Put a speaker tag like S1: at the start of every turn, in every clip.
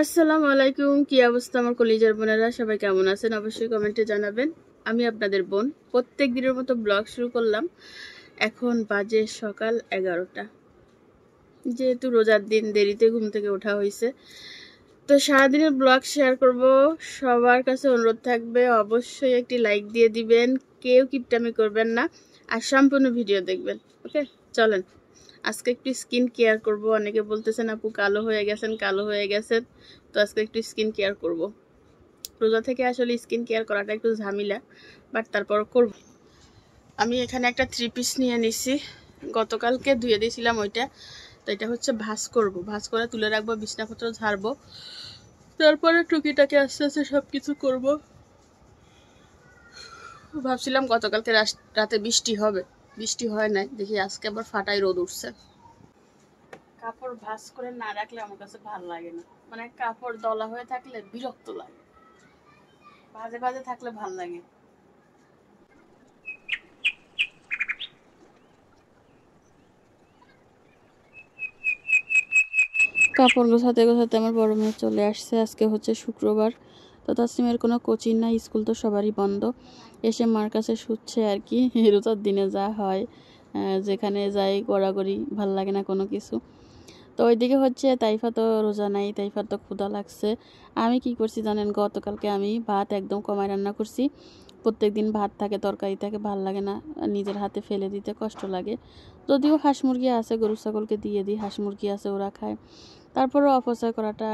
S1: আসসালামু আলাইকুম। কি অবস্থা আমার কলিজার বোনেরা, সবাই কেমন আছেন অবশ্যই কমেন্টে জানাবেন। আমি আপনাদের বোন প্রত্যেক দিনের মতো ব্লগ শুরু করলাম। এখন বাজে সকাল 11টা। যেহেতু রোজার দিন দেরিতে ঘুম থেকে ওঠা হয়েছে, তো সারাদিনের ব্লগ শেয়ার করব। সবার কাছে অনুরোধ থাকবে অবশ্যই একটি লাইক দিয়ে দিবেন, কেউ কিপটামি করবেন না, আর সম্পূর্ণ ভিডিও দেখবেন। ওকে, চলেন আজকে একটু স্কিন কেয়ার করব। অনেকে বলতেছেন আপু কালো হয়ে গেছেন, তো আজকে একটু স্কিন কেয়ার করব। রোজা থেকে আসলে স্কিন কেয়ার করাটা একটু ঝামেলা, বাট তারপর করব। আমি এখানে একটা 3 পিস নিয়ে নিছি, গতকালকে ধুয়ে দিয়েছিলাম ওইটা। তো এটা হচ্ছে ভাঁজ করব, ভাঁজ করে তুলে রাখবো, বিছনাপত্র ঝাড়বো, তারপরে টুকিটাকে আস্তে আস্তে সব কিছু করবো। ভাবছিলাম গতকালকে রাতে বৃষ্টি হবে, বৃষ্টি হয় নাই, দেখি আজকে আবার ফাটাই রোদ উঠছে। কাপড় ভাঁজ করে না রাখলে আমার কাছে ভালো লাগে না, মানে কাপড় দলা হয়ে থাকলে বিরক্ত লাগে, ভাজে ভাজে থাকলে ভাল লাগে। কাপড় গোছাতে গোছাতে আমার বড় মেয়ে চলে আসছে। আজকে হচ্ছে শুক্রবার, তো তাসলিমের কোনো কোচিং নাই, স্কুল তো সবারই বন্ধ। এসে মার কাছে শুচ্ছে আর কি। রোজার দিনে যা হয়, যেখানে যাই গড়াগড়ি, ভাল লাগে না কোনো কিছু। তো ওইদিকে হচ্ছে তাইফা তো রোজা নাই, তাইফার তো ক্ষুধা লাগছে। আমি কি করছি জানেন, গতকালকে আমি ভাত একদম কমায় রান্না করছি। প্রত্যেক দিন ভাত থাকে, তরকারি থাকে, ভাল লাগে না, নিজের হাতে ফেলে দিতে কষ্ট লাগে। যদিও হাঁস মুরগি আছে, গরু ছাগলকে দিয়ে দিই, হাঁস মুরগি আছে ওরা খায়। তারপরেও অপচয় করাটা,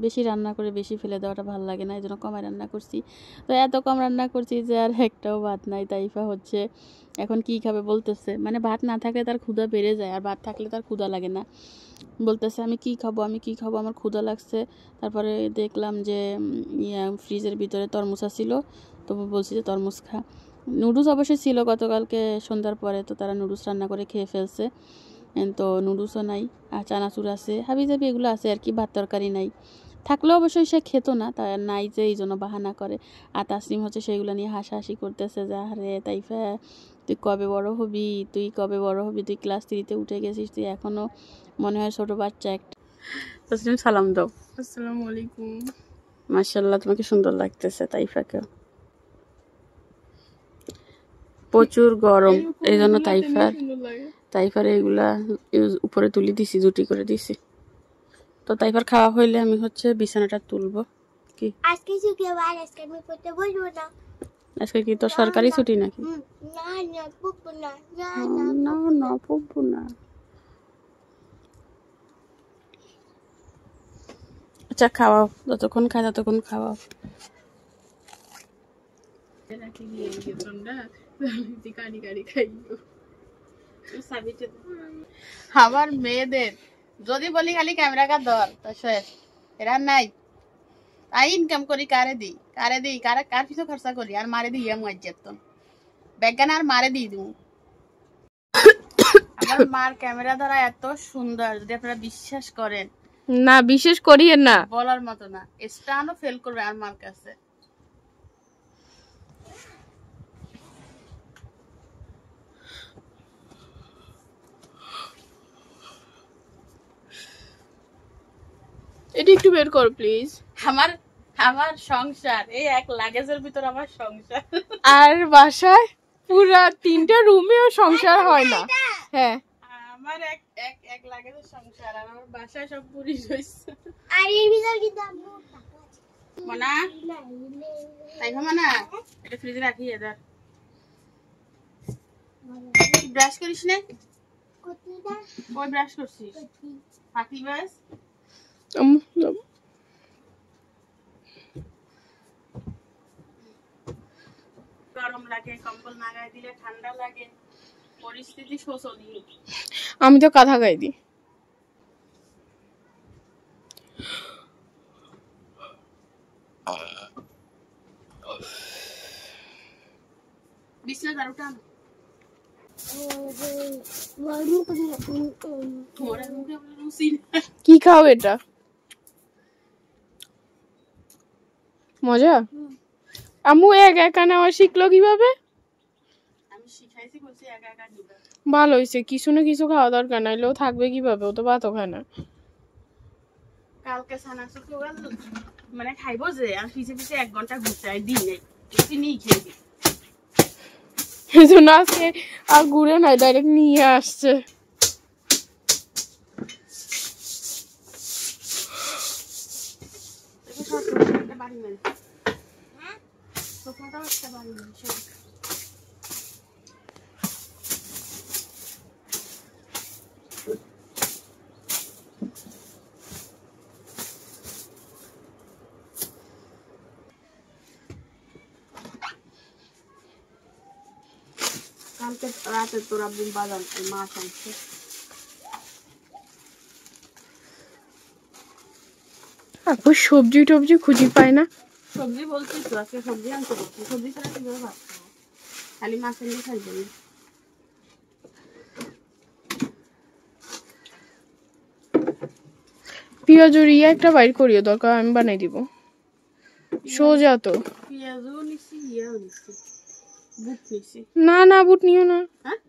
S1: বেশি রান্না করে বেশি ফেলে দেওয়াটা ভালো লাগে না, এই জন্য কমায় রান্না করছি। তো এত কম রান্না করছি যে আর একটাও ভাত নাই। তাইফা হচ্ছে এখন কি খাবে বলতেছে, মানে ভাত না থাকলে তার ক্ষুধা বেড়ে যায়, আর ভাত থাকলে তার ক্ষুধা লাগে না। বলতেছে আমি কি খাবো, আমার ক্ষুধা লাগছে। তারপরে দেখলাম যে ফ্রিজের ভিতরে তরমুজ ছিল, তো বলছি যে তরমুজ খা। নুডলস অবশ্যই ছিল গতকালকে সন্ধ্যার পরে, তো তারা নুডলস রান্না করে খেয়ে ফেলছে। তো নুডলসও নাই, আর চানাচুর আছে, হাবিজাবি এগুলো আছে আর কি, ভাত তরকারি নাই। থাকলেও অবশ্যই সে খেত না, তা নাই যে এই জন্য বাহানা করে। আর তাসলিম হচ্ছে সেগুলো নিয়ে হাসাহাসি করতেছে যে আরে তাইফা তুই কবে বড় হবি, তুই ক্লাস 3-তে উঠে গেছিস, তুই এখনো মনে হয় ছোট বাচ্চা একটা। তাসলিম সালাম দাও।
S2: আসসালামু আলাইকুম।
S1: মাশাআল্লাহ, তোমাকে সুন্দর লাগতেছে তাইফাকে। প্রচুর গরম, এই জন্য তাইফার এইগুলা উপরে তুলি দিছি, জুটি করে দিছি। তো তাইফার খাওয়া হইলে আমি হচ্ছে বিছানাটা তুলবো। কি
S2: আজকে শুক্রবার, আজকে আমি পড়তে বসবো না।
S1: আজকে কি তো সরকারি ছুটি নাকি?
S2: না না পড়বো না, না
S1: না পড়বো না। আচ্ছা খাওয়াও, যতক্ষণ খাই ততক্ষণ খাওয়াও। আমার মেয়েদের যদি বলি খালি ক্যামেরা কা ধর, তো শেষ। এরা নাই, তাই ইনকাম করি কারে দিই কার পিছু খরচা করি, আর মারে দিই মজ্জাতন বেগান, আর মারে দিই দিই। আমার মার ক্যামেরা ধরা এত সুন্দর, যদি আপনারা বিশ্বাস করেন।
S2: না বিশেষ করিয়েন না,
S1: বলার মতো না, স্টানও ফেল করবে আর মার কাছে।
S2: এটা একটু বের কর প্লিজ।
S1: আমার আমার সংসার, এই এক লাগেজের ভিতর আমার সংসার।
S2: আর বাসায় পুরা 3টা রুমেও সংসার হয় না। হ্যাঁ,
S1: আমার এক এক এক লাগেজের সংসার, আর আমার বাসায় সব পুরিশ হইছে।
S2: আর এর ভিতর কি দাম
S1: মনা তাই মানা, এটা ফ্রিজে রাখি। এদার ব্রাশ করিস না? ওই ব্রাশ করছিস পাখি ব্রাশ। গরম লাগে, কম্বল না গায়ে দিলে ঠান্ডা লাগে, পরিস্থিতি শোচনীয়।
S2: আমি তো কাঁথা গায়ে দিই।
S1: বিছনা দারুটা
S2: কি খাও এটা? মজা? আম্মু একা নেওয়া শিখলো কিভাবে?
S1: আমি শিখাইছি, বলছি একা একা নিবা।
S2: ভালো হয়েছে, কিছু না কিছু খাওয়া দরকার, নাইলেও থাকবে কিভাবে, ও তো ভাতও খায় না।
S1: কালকে ছানা শুক্রবার মানে খাইবো যে আর পিছে পিছে 1 ঘন্টা ঘুরতে হয় দিই নাই চিনি খেয়ে দিই
S2: এজন্য আজকে আর ঘুরে নাই ডাইরেক্ট নিয়ে আসছে।
S1: কালকে রাতে তোরা বাজার মাছ আনছে
S2: আপু সবজি টবজি খুঁজি পায় না।
S1: সবজি বলছিস তো আজকে সবজি আনতে বলছি সবজি ছাড়া কিভাবে ভাত খাবো খালি মাছ এনে খাইবে না
S2: পেঁয়াজুর একটা বাইর করিও দরকার আমি বানাই দিব সোজা তো।
S1: পেঁয়াজও নিছি ইয়েও নিছি বুট নিছি
S2: না না বুট নিও না।
S1: হ্যাঁ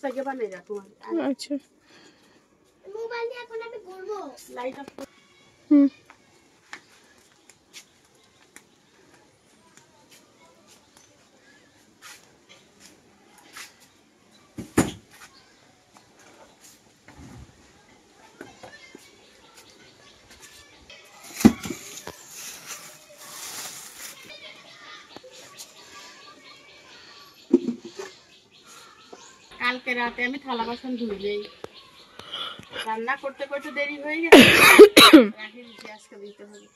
S1: সাইকে বানাই যা তোমার
S2: আচ্ছা
S1: মোবাইল দিয়ে এখন আমি করব লাইট অফ
S2: হুম
S1: কালকে রাতে আমি থালা বাসন ধুই দেই রান্না করতে করতে দেরি হয়ে গেছে রাখি দিতে আজকে দিতে হবে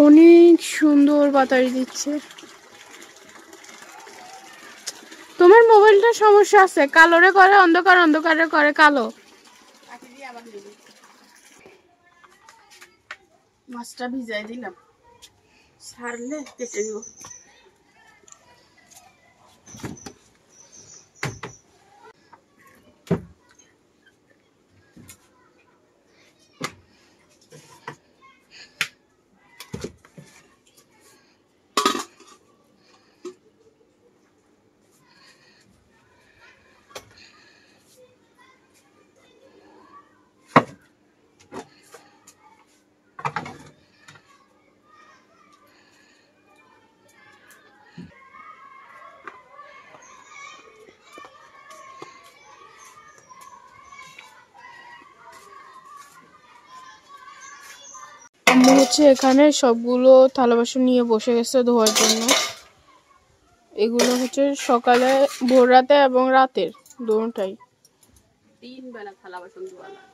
S2: অনেক সুন্দর বাতাস দিচ্ছে। তোমার মোবাইলটা সমস্যা আছে কালোরে করে অন্ধকার অন্ধকারে করে কালো।
S1: মাছটা ভিজাই দিলাম ছাড়লে কেটে দিব
S2: আম্মু হচ্ছে এখানে সবগুলো থালা বাসন নিয়ে বসে গেছে ধোয়ার জন্য। এগুলো হচ্ছে সকালে ভোর রাতে এবং রাতের দুটোটাই
S1: 3 বেলা থালা বাসন ধোয়া লাগে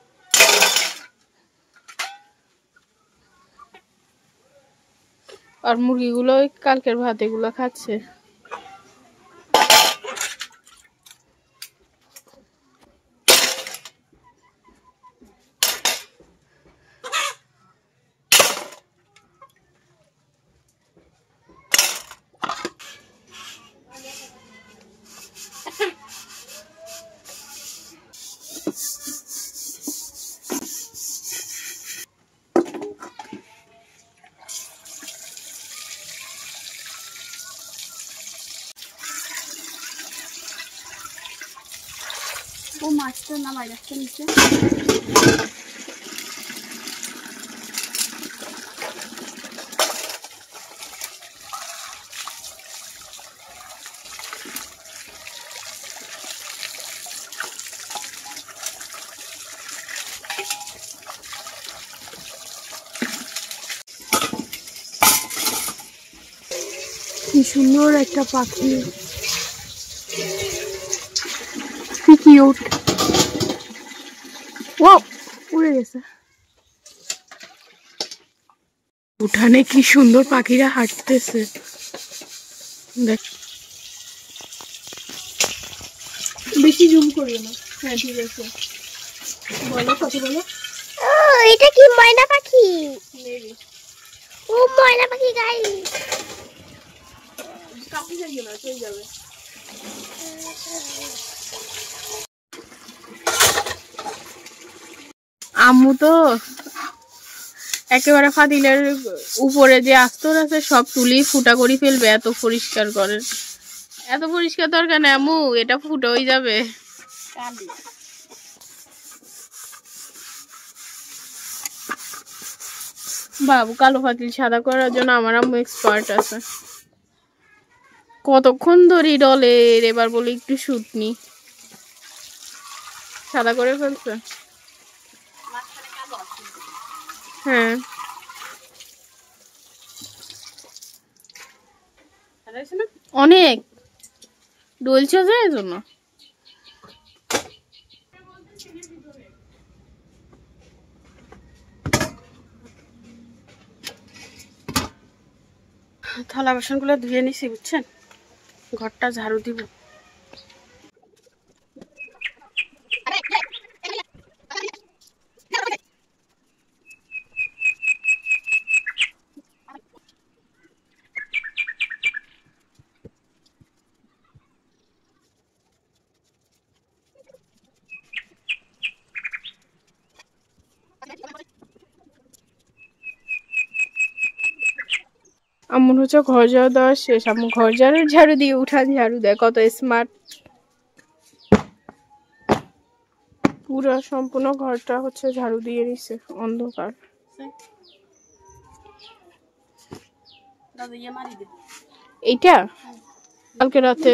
S2: আর মুরগিগুলো ওই কালকের ভাত এগুলো খাচ্ছে।
S1: ও মাছটা নামাই রাখছে নিচে
S2: কি সুন্দর একটা পাখি কি কিউট ওয়াও উড়ে গেছে। উঠানে কি সুন্দর পাখিরা হাঁটতেছে দেখ বেশি জুম করিও না। হ্যাঁ ঠিক আছে বলো কত বলো।
S3: ও এটা কি ময়না পাখি ও ময়না পাখি গাই
S1: কাপি যাইও না চলে যাবে
S2: আম্মু তো একেবারে ফাতিলের উপরে যে আস্তর আছে সব তুলি ফুটা করে ফেলবে, এত পরিষ্কার করেন। এত পরিষ্কার দরকার নেই আম্মু, এটা ফুটো হয়ে যাবে। বাবু কালো ফাতিল সাদা করার জন্য আমার আম্মু এক্সপার্ট আছে। কতক্ষণ ধরে ডলের, এবার বলি একটু শুট নি, সাদা করে ফেলছে। হ্যাঁ অনেক ডলছে যে এজন্য।
S1: থালা বাসনগুলো ধুয়ে নিছি বুঝছেন, ঘরটা ঝাড়ু দিব।
S2: আম্মুর হচ্ছে ঘর ঝাড়ু দেওয়া শেষ, আম্মু ঘর ঝাড়ু দিয়ে উঠান ঝাড়ু দেয়, কত স্মার্ট। পুরো সম্পূর্ণ ঘরটা হচ্ছে ঝাড়ু দিয়ে নিছে, অন্ধকার। এইটা কালকে রাতে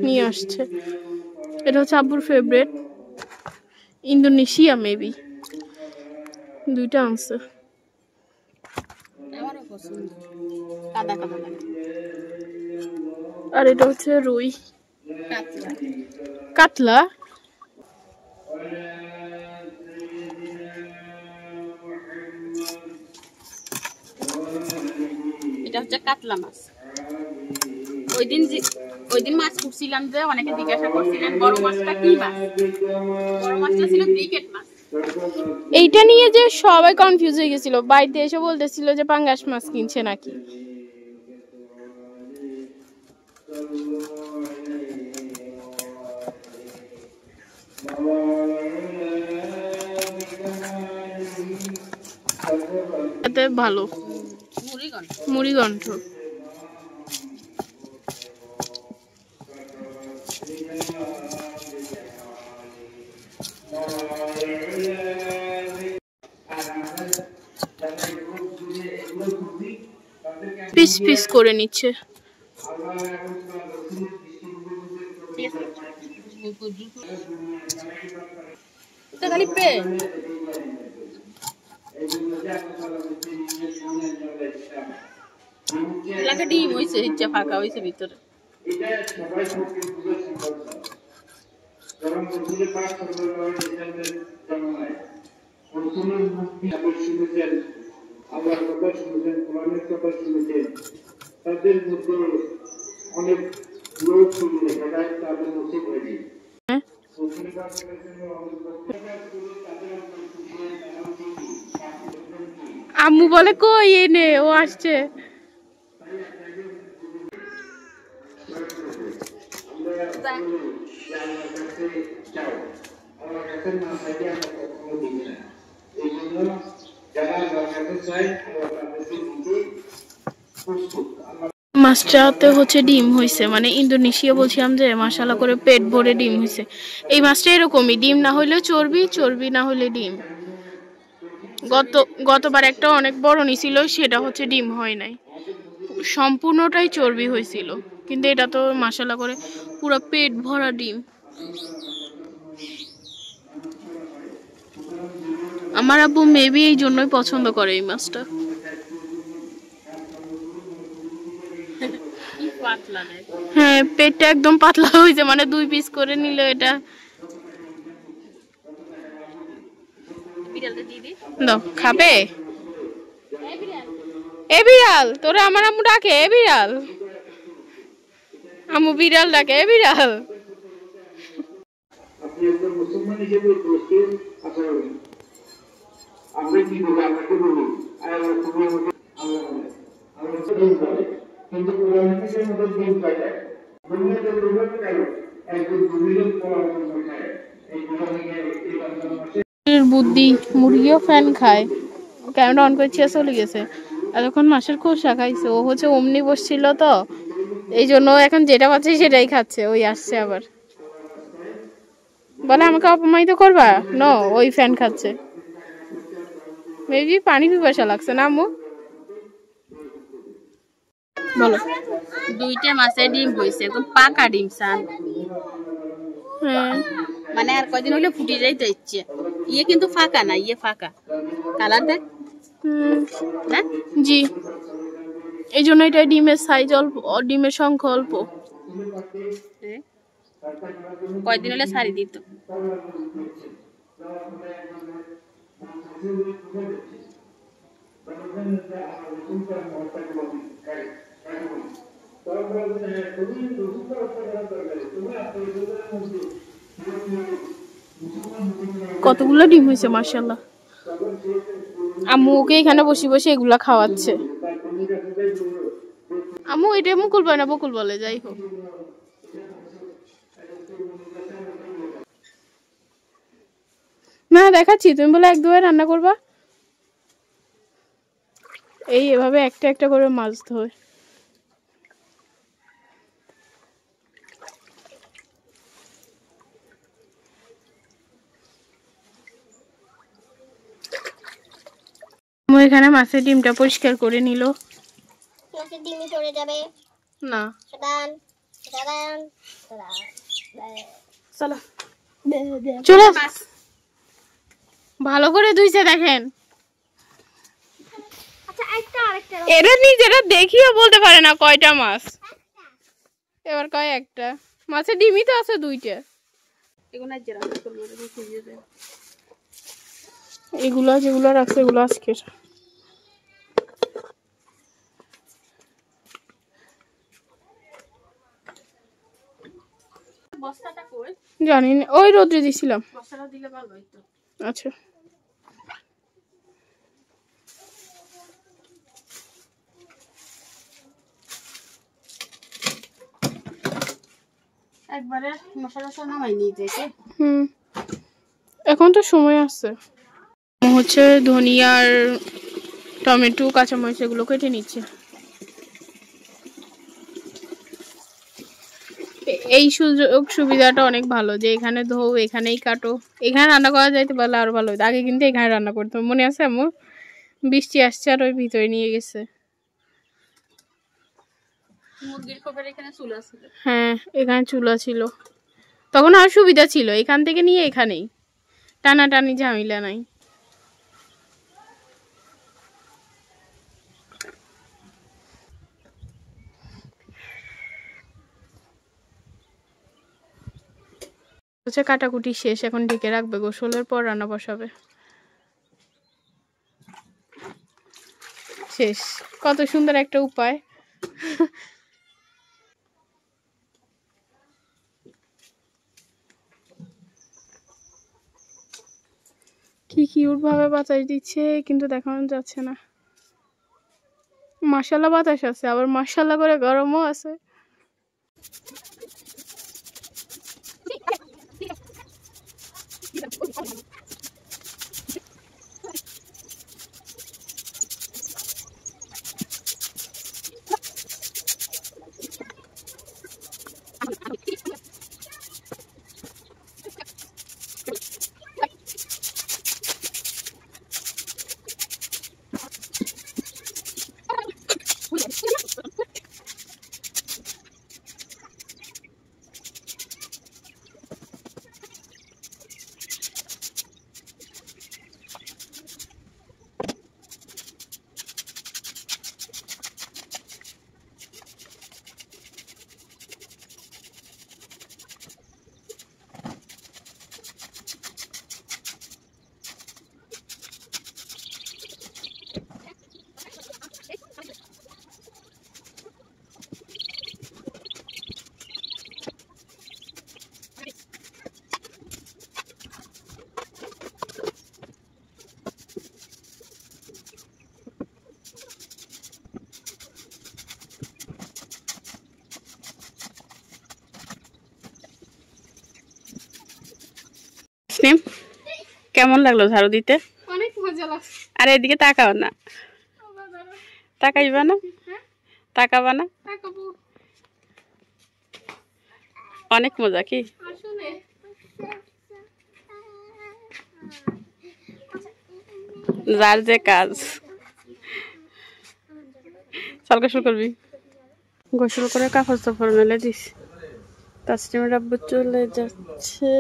S2: নিয়ে আসছে, এটা হচ্ছে আব্বুর ফেভারিট, ইন্দোনেশিয়া মেবি, দুইটা আনছে। আর এটা হচ্ছে রুই কাতলা।
S1: এটা হচ্ছে কাতলা মাছ। ওই দিন মাছ খুঁজছিলাম যে অনেকে জিজ্ঞাসা করছিলেন বড় মাছটা কি মাছ, বড় মাছটা ছিল ব্রিকেট মাছ।
S2: এইটা নিয়ে যে সবাই কনফিউজ হয়ে গেছিল, বাড়িতে এসে বলতেছিল যে পাঙ্গাস মাছ কিনছে নাকি। এতে ভালো মুড়িগণ্ঠ। পিস পিস করে নিচ্ছে।
S1: ডিম হয়েছে, ইচ্ছা ফাঁকা হয়েছে ভিতরে।
S4: আল্লাহর কথা শুনেছেন, কোরআনের কথা শুনেছেন, তাদের মধ্যে অনেক লোক শুনলে হেদায়েত তাদের নসিব হয়নি।
S2: আম্মু বলে কই এনে, ও আসছে। মাছটাতে হচ্ছে ডিম হয়েছে, মানে ইন্দোনেশিয়া বলছিলাম যে মাশাআল্লাহ করে পেট ভরে ডিম হয়েছে। এই মাছটা এরকমই, ডিম না হইলে চর্বি, চর্বি না হলে ডিম। গতবার একটা অনেক বড় নিছিল, সেটা হচ্ছে ডিম হয় নাই, সম্পূর্ণটাই চর্বি হয়েছিল, কিন্তু এটা তো মাশাআল্লাহ করে পুরো পেট ভরা ডিম। আমার আব্বু মেবি এই জন্যই পছন্দ করে এই মাছটা। হ্যাঁ পেটটা একদম পাতলা হয়েছে, মানে 2 পিস করে নিল এটা। দাও খাবে। এ বিড়াল, তোরা আমার আম্মু ডাকে এ বিড়াল, আম্মু বিড়াল ডাকে এ বিড়াল।
S4: আপনি একজন মুসলমান হিসেবে প্রস্তুত আশা করেন, আমরা কি বলি, আপনাকে বলি কিন্তু কোরআনের মধ্যে দিন পাই যায়, দুনিয়াতে দুর্ভাগ্য গেল একজন দুর্নীতির পরামর্শ খায়। এই কোরআনে
S2: বুদ্ধি, মুরগিও ফ্যান খায়, ক্যামেরা অন করছি চলে গেছে। এতক্ষণ মাছের খোসা খাইছে। ও হচ্ছে অমনি বসছিল তো, এই জন্য এখন যেটা পাচ্ছে সেটাই খাচ্ছে। ওই আসছে আবার বলে আমাকে অপমানিত করবা। নো, ওই ফ্যান খাচ্ছে। মেবি পানি পিপাসা লাগছে না আম্মু? বলো।
S1: 2টা মাছের ডিম হয়েছে, একদম পাকা ডিম সান।
S2: হ্যাঁ
S1: মানে আর কয়দিন হলে ফুটে যাইতে ইচ্ছে। ইয়ে কিন্তু ফাঁকা না, ইয়ে ফাঁকা। কালার দেখ না?
S2: জি, এই জন্য এটা ডিমের সাইজ অল্প, ডিমের সংখ্যা অল্প।
S1: কয়দিন হলে ছাড়ি দিত।
S2: কতগুলো ডিম হয়েছে মাশাআল্লাহ। আম্মু ওকে এখানে বসে বসে এগুলা খাওয়াচ্ছে। আম্মু এটা মুকুল বলে না বকুল বলে, যাই হোক। না দেখাচ্ছি, তুমি বলে 1-2 রান্না করবা। এই এভাবে একটা একটা করে মাছ ধোয়। এখানে মাছের ডিমটা পরিষ্কার করে নিল।
S3: মাছের ডিমই পড়ে যাবে
S2: না,
S3: সাবান সাবান
S2: চলো চলো। ভালো করে ধুইছে দেখেন।
S3: আচ্ছা আরেকটা
S2: এরা নিজেরা দেখিও বলতে পারে না কয়টা মাছ। এবার কয় একটা। মাছের ডিমই তো আছে 2টা। এগুলা যেগুলো রাখছে এগুলো আজকের।
S1: বস্তাটা কই?
S2: জানি না, ওই রোদ্রে দিছিলাম।
S1: বস্তাটা দিলে ভালো হইতো।
S2: আচ্ছা,
S1: একবারে মশলা নামাই নিয়ে যেতে।
S2: এখন তো সময় আছে। হচ্ছে ধনিয়ার, টমেটো, কাঁচামরিচ এগুলো কেটে নিচ্ছে। এই সুযোগ সুবিধাটা অনেক ভালো যে এখানে ধো, এখানেই কাটো। এখানে রান্না করা যাইতে পারলে আরো ভালো হতো। আগে কিন্তু এখানে রান্না করতাম, মনে আছে আমার? বৃষ্টি আসছে আর ওই ভিতরে নিয়ে গেছে।
S1: মুরগির খোপের এখানে চুলা ছিল।
S2: হ্যাঁ, এখানে চুলা ছিল, তখন আর সুবিধা ছিল। এখান থেকে নিয়ে এখানেই, টানাটানি ঝামেলা নাই। হচ্ছে কাটাকুটি শেষ, এখন ঢেকে রাখবে। গোসলের পর রান্না বসাবে। শেষ। কত সুন্দর একটা উপায়। কি কিউট ভাবে বাতাস দিচ্ছে, কিন্তু দেখানো যাচ্ছে না। মাশাআল্লাহ বাতাস আছে, আবার মাশাআল্লাহ করে গরমও আছে।
S1: কেমন লাগলো ঝাড়ু দিতে?
S2: অনেক মজা লাগছে।
S1: আর এদিকে তাকাও না, তাকাইবা না, তাকাবা না, অনেক মজা কি? যার যে কাজ। চল গোসল করবি। গোসল করে কাপড় চাপড় মেলে দিস। তাসলিমের আব্বু চলে যাচ্ছে।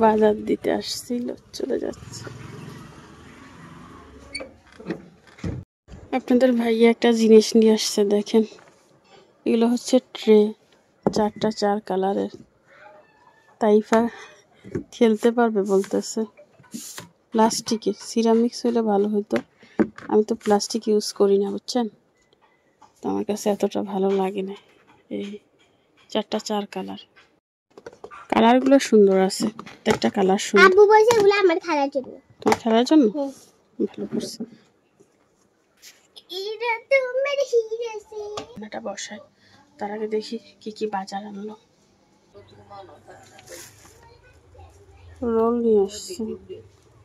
S1: বাজার দিতে আসছিল, চলে যাচ্ছে। আপনাদের ভাইয়া একটা জিনিস নিয়ে আসছে, দেখেন। এগুলো হচ্ছে ট্রে, 4টা 4 কালারের। তাইফা খেলতে পারবে বলতেছে। প্লাস্টিকের, সিরামিক্স হলে ভালো হতো। আমি তো প্লাস্টিক ইউজ করি না, বুঝছেন, তো আমার কাছে এতটা ভালো লাগে না। এই 4টা 4 কালার, কালারগুলো সুন্দর আছে, প্রত্যেকটা কালার সুন্দর।
S3: আব্বু বলছে এগুলো আমার খেলার জন্য।
S1: তোমার খেলার জন্য? ভালো করছে।
S3: এটা তোমার হিরেছে।
S1: এটা বসাই, তার আগে দেখি কি কি বাজার আনলো। রোল নিয়ে আসছে।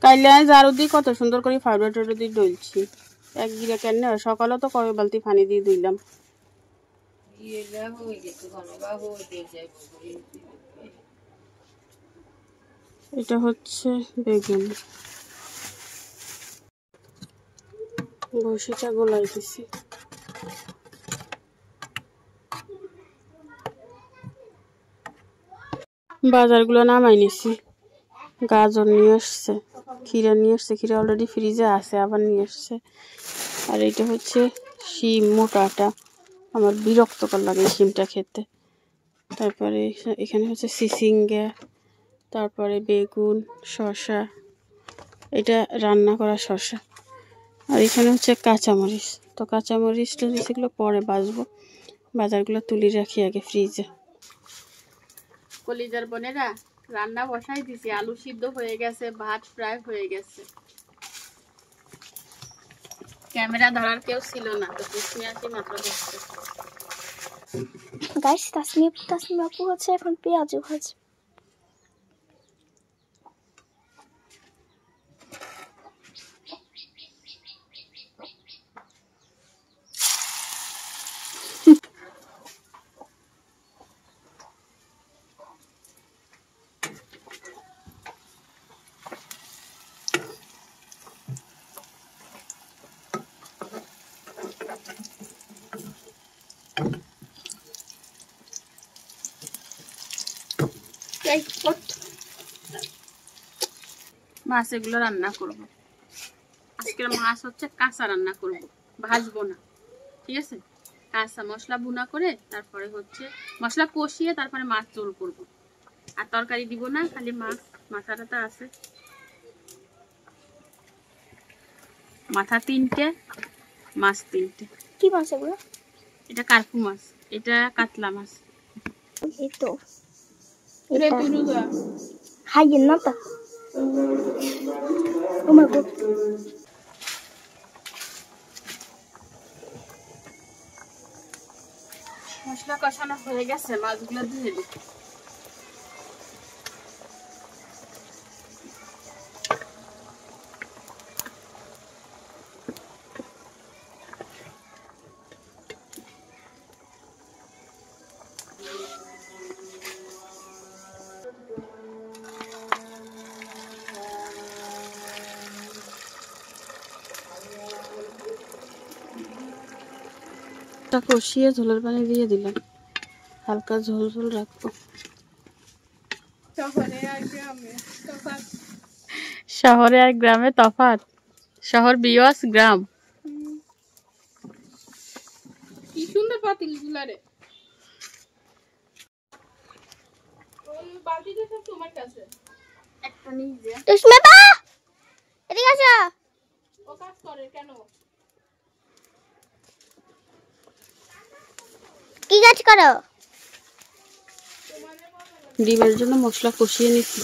S1: কাইলে ঝাড়ু দিয়ে কত সুন্দর করে ফাউডার টাউডার দিয়ে ডলছি। এক গিরা কেন সকালে তো কয় বালতি পানি দিয়ে দিলাম। এটা হচ্ছে বেগুন, বসিটা গোলাই দিছি। বাজারগুলো নামাই নিছি। গাজর নিয়ে আসছে, ক্ষীরা নিয়ে আসছে, ক্ষীরা অলরেডি ফ্রিজে আছে, আবার নিয়ে আসছে। আর এটা হচ্ছে শিম, মোটাটা, আমার বিরক্তকর লাগে শিমটা খেতে। তারপরে এখানে হচ্ছে সিসিঙ্গা, তারপরে বেগুন, শসা, এটা রান্না করা শসা। আর এখানে হচ্ছে কাঁচামরিচ। তো কাঁচামরিচ টরিচ এগুলো পরে বাজবো, বাজারগুলো তুলি রাখি আগে ফ্রিজে। কলিজার বোনেরা, রান্না বসাই দিছি, আলু সিদ্ধ হয়ে গেছে, ভাত প্রায় হয়ে গেছে। ক্যামেরা ধরার কেউ ছিল না, তো পিছনে আসি মাত্র দেখছে।
S3: গাইস, তাসমিম আপু হচ্ছে এখন পেঁয়াজ ভাজ।
S1: মাছ এগুলো রান্না করব। আজকের মাছ হচ্ছে কাঁচা রান্না করব, ভাজবো না, ঠিক আছে। কাঁচা মশলা ভুনা করে তারপরে হচ্ছে মশলা কষিয়ে তারপরে মাছ ঝোল করব। আর তরকারি দিব না, খালি মাছ, মাথাটা আছে। মাথা 3টে, মাছ 3টে।
S3: কি মাছ এগুলো?
S1: এটা কার্পু মাছ, এটা কাতলা মাছ।
S3: এই তো
S2: এটা তুলুগা
S3: খাইয়েন না তো। ও মা গো,
S1: মশলা কষানো হয়ে গেছে, মাছগুলো ধুয়ে দিই। কষিয়ে ঝোলের পানি দিয়ে দিলাম, হালকা ঝোল ঝোল রাখবো। শহরে আর গ্রামে তফাৎ। শহর বিয়স, গ্রাম।
S2: কি সুন্দর পাতিল গুলারে। বালতিটা সব তোমার কাছে।
S1: একটা নিজে
S3: তাসমিম আপা এদিকে আসো।
S2: ও কাজ করে কেন?
S3: কি কাজ করো?
S1: ডিমের জন্য মশলা কষিয়ে নিচ্ছি।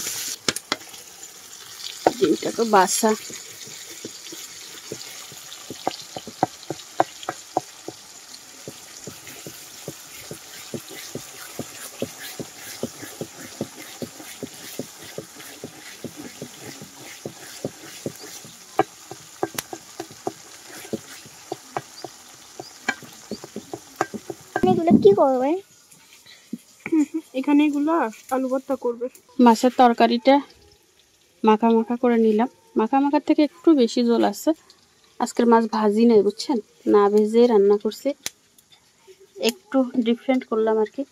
S1: ডিমটাকে বাসা,
S3: এগুলো কি করবে?
S2: এখানে এগুলো আলু ভর্তা করবে।
S1: মাছের তরকারিটা মাখা মাখা করে নিলাম। মাখা মাখার থেকে একটু বেশি ঝোল আছে। আজকের মাছ ভাজি নেই বুঝছেন, না ভেজে রান্না করছি। একটু ডিফারেন্ট করলাম আর কি।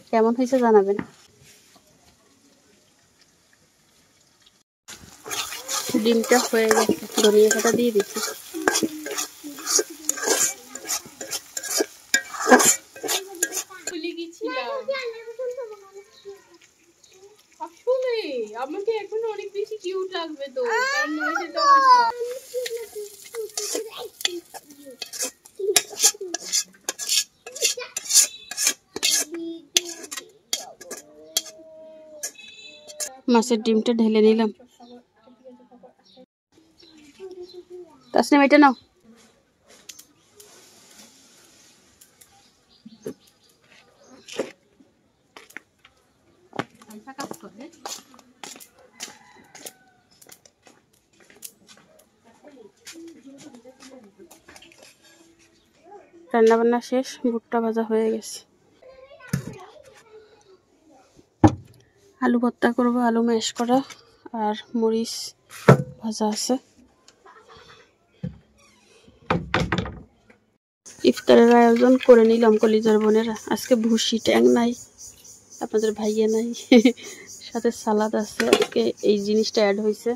S1: কেমন হয়েছে জানাবেন। ডিমটা হয়ে গেছে, ধনিয়া পাতা দিয়ে দিচ্ছি।
S2: আসলে আমাকে এখন অনেক বেশি কিউট লাগবে তো, কারণ সেটা
S1: মাছের ডিমটা ঢেলে নিলাম। তাসনিম এটা নাও। রান্না বান্না শেষ, ভুট্টা ভাজা হয়ে গেছে। আলু ভর্তা করবো, আলু ম্যাশ করা আর মরিচ ভাজা আছে। ইফতারের আয়োজন করে নিলাম কলিজার বোনেরা। আজকে ভুসি ট্যাং নাই, আপনাদের ভাইয়া নাই, সাথে সালাদ আছে। আজকে এই জিনিসটা অ্যাড হয়েছে।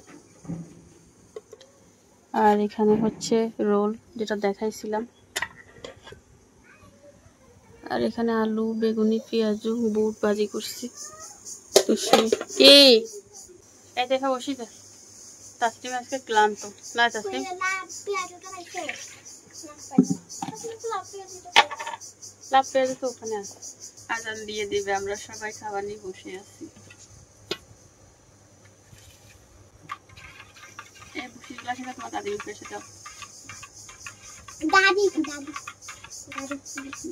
S1: আর এখানে হচ্ছে রোল, যেটা দেখাইছিলাম। আর এখানে আলু, বেগুনি, পেঁয়াজু, বুট ভাজি করছি। তো কি এই দেখা বসি যা। তাসনিম আজকে ক্লান্ত না? তাসনিম লাভ পেঁয়াজ তো ওখানে আছে, আজান দিয়ে দিবে, আমরা সবাই খাবার নিয়ে বসে আছি। এই বসি গ্লাসে তোমার দাদি উঠে দাও।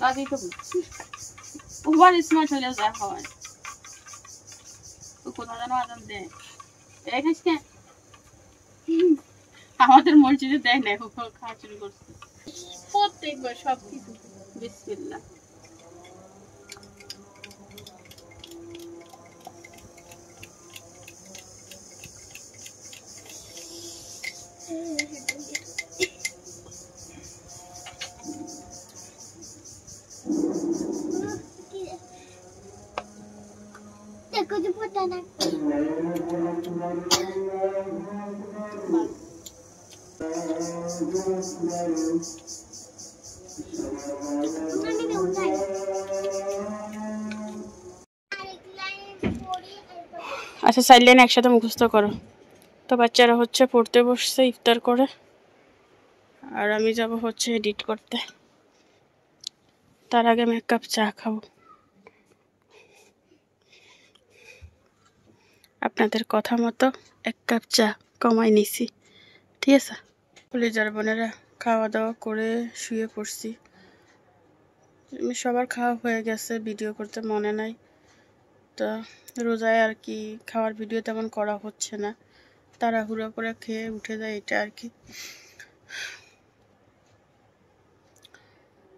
S1: দাদি তো ওভার স্মার্ট হলে যা হয়। তো কোথা যেন আজান দেয়, দেখাইস কেন? আমাদের মসজিদে দেয় না, খাওয়া শুরু করছে প্রত্যেকবার সব কিছু। বিসমিল্লাহ। আচ্ছা, 4 লাইন একসাথে মুখস্থ করো। তো বাচ্চারা হচ্ছে পড়তে বসছে ইফতার করে, আর আমি যাব হচ্ছে এডিট করতে। তার আগে আমি 1 কাপ চা খাবো। আপনাদের কথা মতো 1 কাপ চা কমাই নিছি, ঠিক আছে? কলিজার বোনেরা খাওয়া দাওয়া করে শুয়ে পড়ছি। সবার খাওয়া হয়ে গেছে, ভিডিও করতে মনে নাই। তো রোজায় আর কি খাওয়ার ভিডিও তেমন করা হচ্ছে না, তাড়াহুড়ো করে খেয়ে উঠে যায়, এটা আর কি।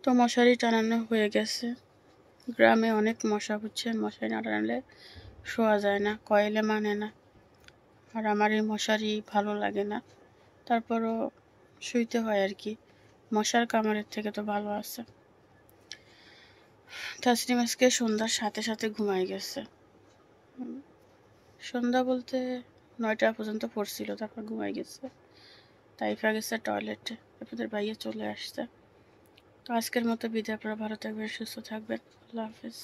S1: তো মশারি টানানো হয়ে গেছে। গ্রামে অনেক মশা, বুঝছেন? মশারি না টানালে শোয়া যায় না, কয়েলে মানে না। আর আমার এই মশারি ভালো লাগে না, তারপরও শুইতে হয় আর কি। মশার কামড়ের থেকে তো ভালো আছে। তাসনিম আজকে সন্ধ্যার সাথে সাথে ঘুমাই গেছে। সন্ধ্যা বলতে 9টা পর্যন্ত পড়ছিল, তারপর ঘুমাই গেছে। তাইফা গেছে টয়লেটে, আপনাদের ভাইয়া চলে আসছে। তো আজকের মতো বিদায়, আপনারা ভালো থাকবেন, সুস্থ থাকবেন। আল্লাহ হাফেজ।